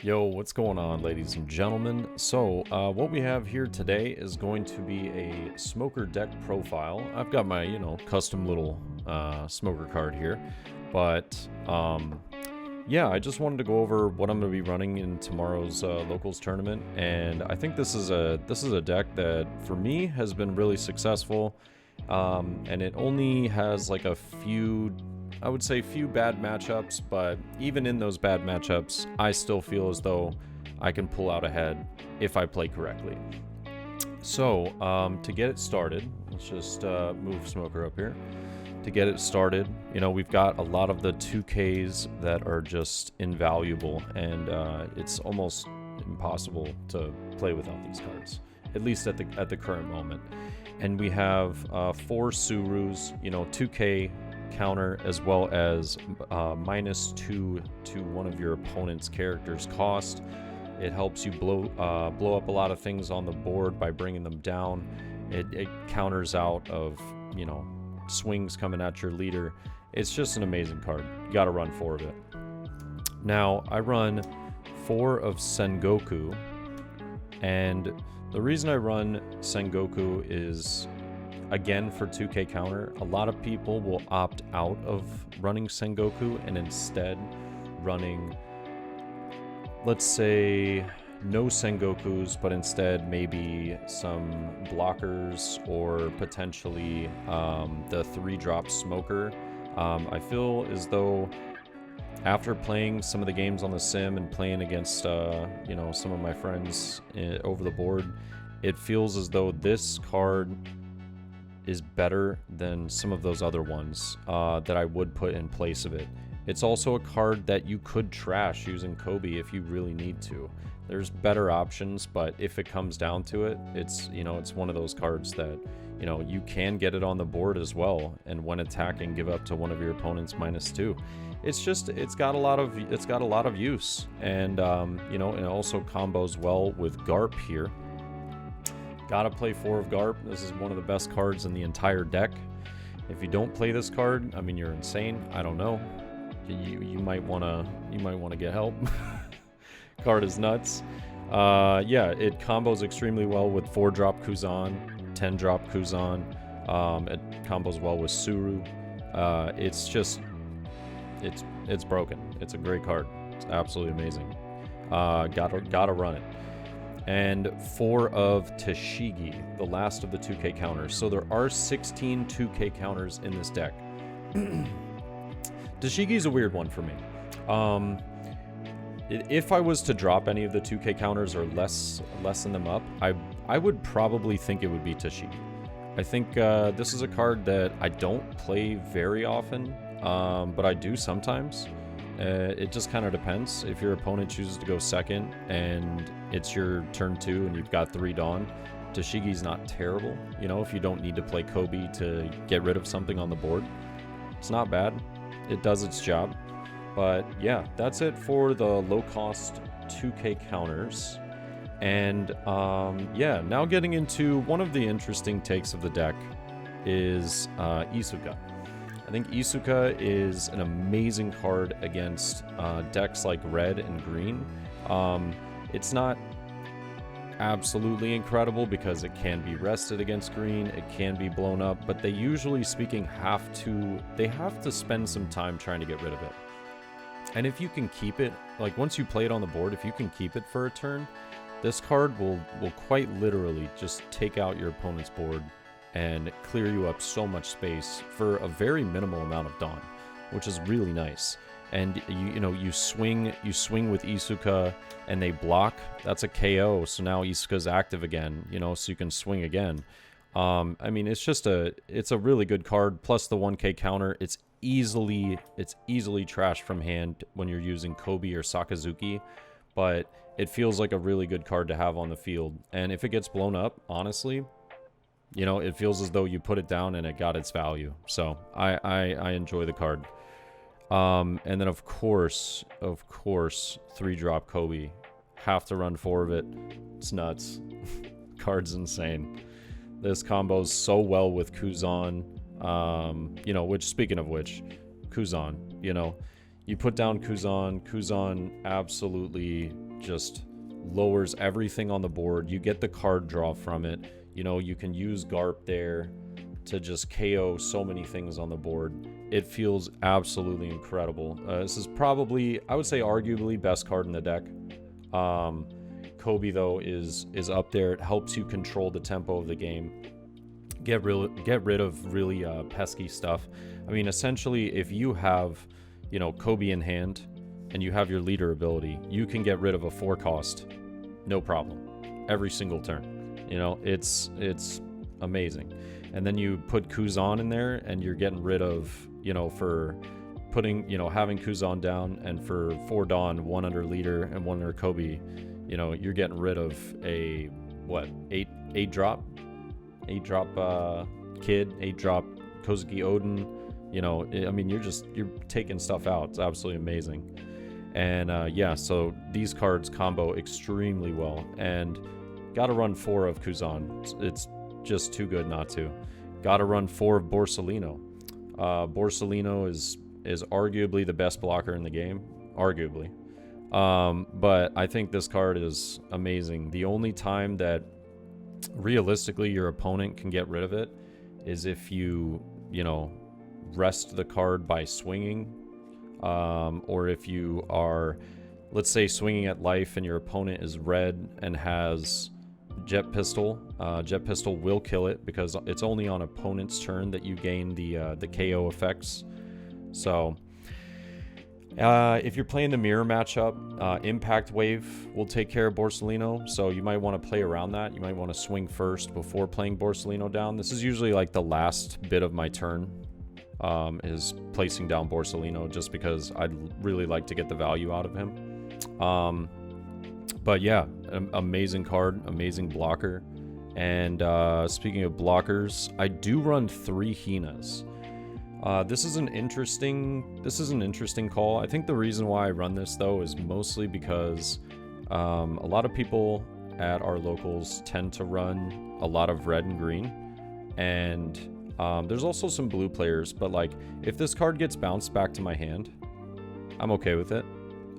Yo, what's going on, ladies and gentlemen? So, what we have here today is going to be a smoker deck profile. I've got my, custom little smoker card here, but yeah, I just wanted to go over what I'm going to be running in tomorrow's locals tournament, and I think this is a deck that for me has been really successful, and it only has like a few. I would say few bad matchups, but even in those bad matchups, I still feel as though I can pull out ahead if I play correctly. So, to get it started, let's just move Smoker up here. To get it started, we've got a lot of the 2Ks that are just invaluable, and it's almost impossible to play without these cards, at least at the current moment. And we have 4 Subarus, 2K counter, as well as -2 to one of your opponent's character's cost. It helps you blow up a lot of things on the board by bringing them down. It counters out of swings coming at your leader. It's just an amazing card. You got to run 4 of it. Now I run 4 of Sengoku, and the reason I run Sengoku is, again, for 2K counter, a lot of people will opt out of running Sengoku and instead running, let's say, no Sengokus, but instead maybe some blockers or potentially the 3-drop smoker. I feel as though after playing some of the games on the sim and playing against some of my friends over the board, it feels as though this card is better than some of those other ones that I would put in place of it. It's also a card that you could trash using Kobe if you really need to. There's better options, but if it comes down to it, it's one of those cards that you can get it on the board as well, and when attacking, give up to one of your opponent's -2. It's got a lot of use, and it also combos well with Garp here. Gotta play 4 of Garp. This is one of the best cards in the entire deck. If you don't play this card, I mean, you're insane. I don't know. You might wanna get help. Card is nuts. Yeah, it combos extremely well with 4-drop Kuzan, 10-drop Kuzan. It combos well with Suru. It's broken. It's a great card. It's absolutely amazing. Gotta run it. And 4 of Tashigi, the last of the 2K counters. So there are 16 2K counters in this deck. Tashigi's a weird one for me. If I was to drop any of the 2K counters or lessen them up, I would probably think it would be Tashigi. I think this is a card that I don't play very often, but I do sometimes. It just kind of depends. If your opponent chooses to go second and it's your turn 2 and you've got 3 Dawn, Tashigi's not terrible. If you don't need to play Kobe to get rid of something on the board, it's not bad. It does its job. But yeah, that's it for the low-cost 2K counters. And yeah, now getting into one of the interesting takes of the deck is Isuka. I think Isuka is an amazing card against decks like red and green. It's not absolutely incredible because it can be rested against green, it can be blown up, but they usually speaking have to spend some time trying to get rid of it. And if you can keep it, like once you play it on the board, if you can keep it for a turn, this card will quite literally just take out your opponent's board and clear you up so much space for a very minimal amount of Dawn, which is really nice. And you swing with Isuka and they block. That's a KO. So now Isuka's active again. So you can swing again. I mean, it's a really good card. Plus the 1K counter. It's easily trashed from hand when you're using Kobe or Sakazuki, but it feels like a really good card to have on the field. And if it gets blown up, honestly, it feels as though you put it down and it got its value. So I enjoy the card. And then of course, 3-drop Kobe. Have to run 4 of it. It's nuts. Card's insane. This combos so well with Kuzan. Which, speaking of which, Kuzan, you put down Kuzan absolutely just lowers everything on the board. You get the card draw from it. You know, you can use Garp there to just KO so many things on the board. It feels absolutely incredible. This is probably, I would say, arguably best card in the deck. Kobe, though, is up there. It helps you control the tempo of the game. Get rid of really pesky stuff. I mean, essentially, if you have, you know, Kobe in hand and you have your leader ability, you can get rid of a 4-cost, no problem, every single turn. You know, it's amazing. And then you put Kuzan in there, and you're getting rid of, you know, for putting, you know, having Kuzan down, and for 4 Dawn, 1 under leader and 1 under Kobe, you know, you're getting rid of a, what, 8 drop Kid, 8 drop Kozuki Odin. You know, I mean, you're taking stuff out. It's absolutely amazing. And yeah, so these cards combo extremely well, and gotta run 4 of Kuzan. It's just too good not to. Gotta run 4 of Borcelino. Borcelino is arguably the best blocker in the game, arguably. But I think this card is amazing. The only time that realistically your opponent can get rid of it is if you know, rest the card by swinging, or if you are, let's say, swinging at life and your opponent is red and has Jet Pistol. Jet Pistol will kill it because it's only on opponent's turn that you gain the KO effects. So if you're playing the mirror matchup, Impact Wave will take care of Borcelino, so you might want to play around that. You might want to swing first before playing Borcelino down. This is usually like the last bit of my turn, is placing down Borcelino, just because I'd really like to get the value out of him. But yeah, amazing card, amazing blocker. And speaking of blockers, I do run 3 Heenas. This is an interesting call. I think the reason why I run this, though, is mostly because a lot of people at our locals tend to run a lot of red and green, and there's also some blue players, but like, if this card gets bounced back to my hand, I'm okay with it.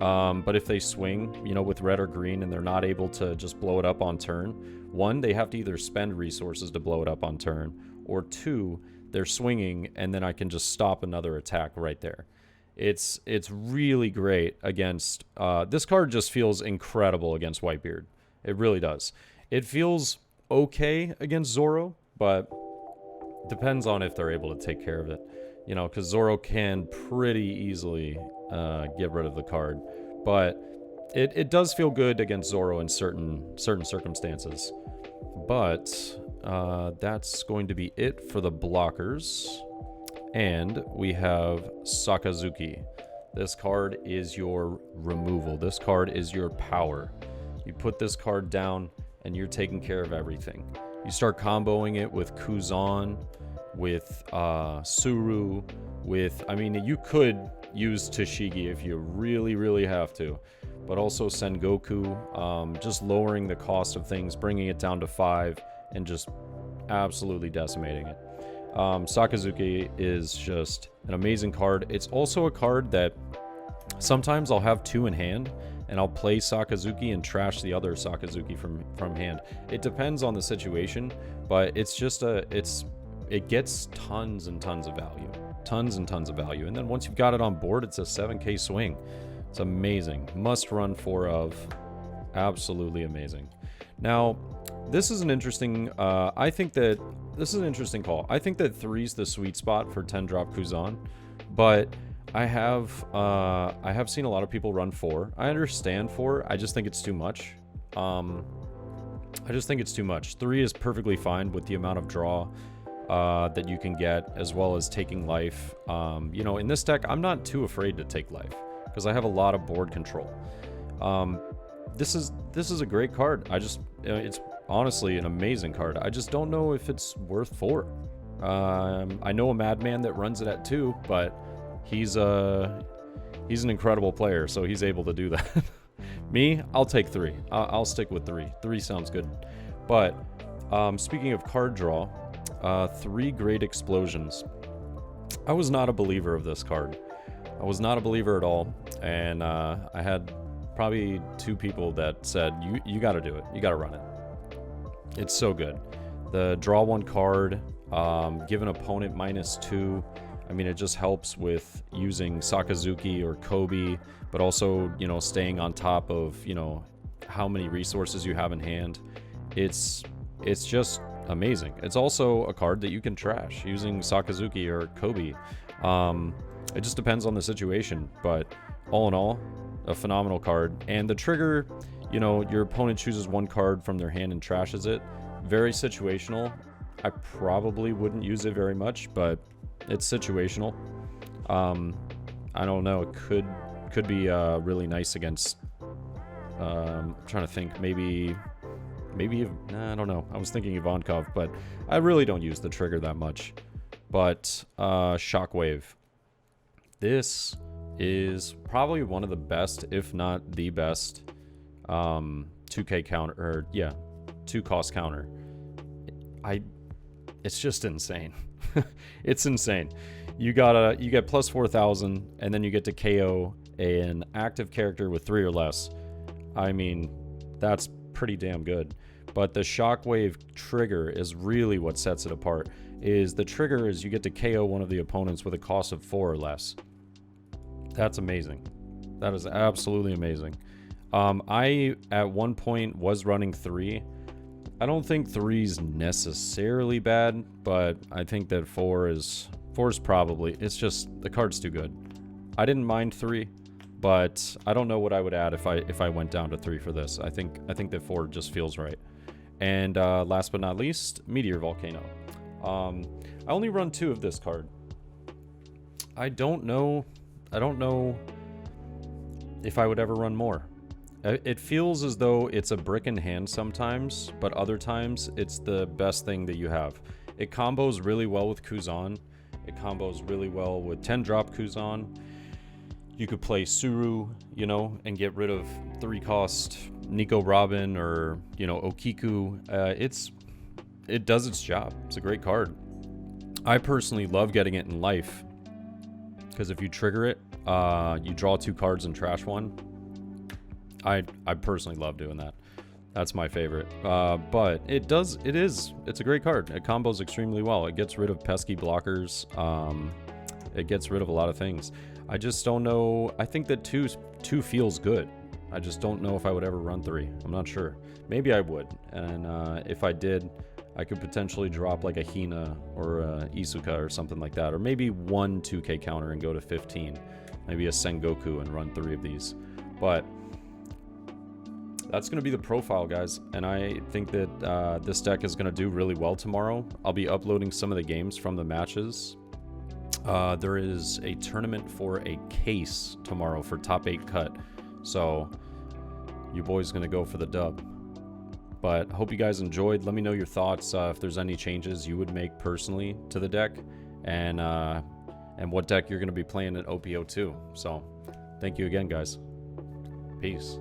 But if they swing, you know, with red or green, and they're not able to just blow it up on turn, 1, they have to either spend resources to blow it up on turn, or 2, they're swinging, and then I can just stop another attack right there. It's really great against, this card just feels incredible against Whitebeard. It really does. It feels okay against Zoro, but depends on if they're able to take care of it. You know, because Zoro can pretty easily get rid of the card. But it does feel good against Zoro in certain circumstances. But that's going to be it for the blockers. And we have Sakazuki. This card is your removal. This card is your power. You put this card down and you're taking care of everything. You start comboing it with Kuzan, with Suru, with, I mean, you could use Tashigi if you really, really have to, but also Sengoku, just lowering the cost of things, bringing it down to 5, and just absolutely decimating it. Sakazuki is just an amazing card. It's also a card that sometimes I'll have 2 in hand, and I'll play Sakazuki and trash the other Sakazuki from hand. It depends on the situation, but it's just it gets tons and tons of value. Tons and tons of value. And then once you've got it on board, it's a 7k swing. It's amazing. Must run 4 of. Absolutely amazing. Now, this is an interesting, I think that this is an interesting call. I think that 3's the sweet spot for 10 drop Kuzan, but I have seen a lot of people run 4. I understand 4. I just think it's too much. I just think it's too much. 3 is perfectly fine with the amount of draw that you can get, as well as taking life. You know, in this deck, I'm not too afraid to take life because I have a lot of board control. This is a great card. It's honestly an amazing card. I just don't know if it's worth 4. I know a madman that runs it at 2, but he's an incredible player, so he's able to do that. Me, I'll take 3. I'll stick with 3. 3 sounds good. But speaking of card draw, 3 Great Explosions. I was not a believer of this card. I was not a believer at all, and I had probably 2 people that said, you got to do it. You got to run it. It's so good. The draw 1 card, give an opponent -2. I mean, it just helps with using Sakazuki or Kobe, but also, you know, staying on top of, you know, how many resources you have in hand. It's just amazing. It's also a card that you can trash using Sakazuki or Kobe. It just depends on the situation, but all in all, a phenomenal card. And the trigger, you know, your opponent chooses 1 card from their hand and trashes it. Very situational. I probably wouldn't use it very much, but it's situational. I don't know. It could be really nice against. I'm trying to think. Maybe. I don't know. I was thinking Ivankov, but I really don't use the trigger that much. But Shockwave. This is probably one of the best, if not the best, 2K counter, or yeah, 2 cost counter. It's just insane. It's insane. You get plus 4,000, and then you get to KO an active character with 3 or less. I mean, that's pretty damn good. But the Shockwave trigger is really what sets it apart. Is the trigger is you get to KO one of the opponents with a cost of 4 or less. That's amazing. That is absolutely amazing. I at one point was running 3. I don't think 3's necessarily bad, but I think that 4 is probably, it's just, the card's too good. I didn't mind 3, but I don't know what I would add if I went down to 3 for this. I think that 4 just feels right. And last but not least, Meteor Volcano. I only run 2 of this card. I don't know if I would ever run more. It feels as though it's a brick in hand sometimes, but other times it's the best thing that you have. It combos really well with Kuzan. It combos really well with 10-drop Kuzan. You could play Suru, you know, and get rid of 3-cost Nico Robin or, you know, Okiku. It does its job. It's a great card. I personally love getting it in life, because if you trigger it, you draw 2 cards and trash 1. I personally love doing that. That's my favorite. But it's a great card. It combos extremely well. It gets rid of pesky blockers. It gets rid of a lot of things. I just don't know. I think that 2 feels good. I just don't know if I would ever run 3. I'm not sure. Maybe I would. And if I did, I could potentially drop like a Heena or a Isuka or something like that. Or maybe 1 2K counter and go to 15. Maybe a Sengoku and run 3 of these. But that's going to be the profile, guys. And I think that this deck is going to do really well tomorrow. I'll be uploading some of the games from the matches. There is a tournament for a case tomorrow for top 8 cut. So you boys going to go for the dub. But hope you guys enjoyed. Let me know your thoughts, if there's any changes you would make personally to the deck, and what deck you're going to be playing at OP02. So thank you again, guys. Peace.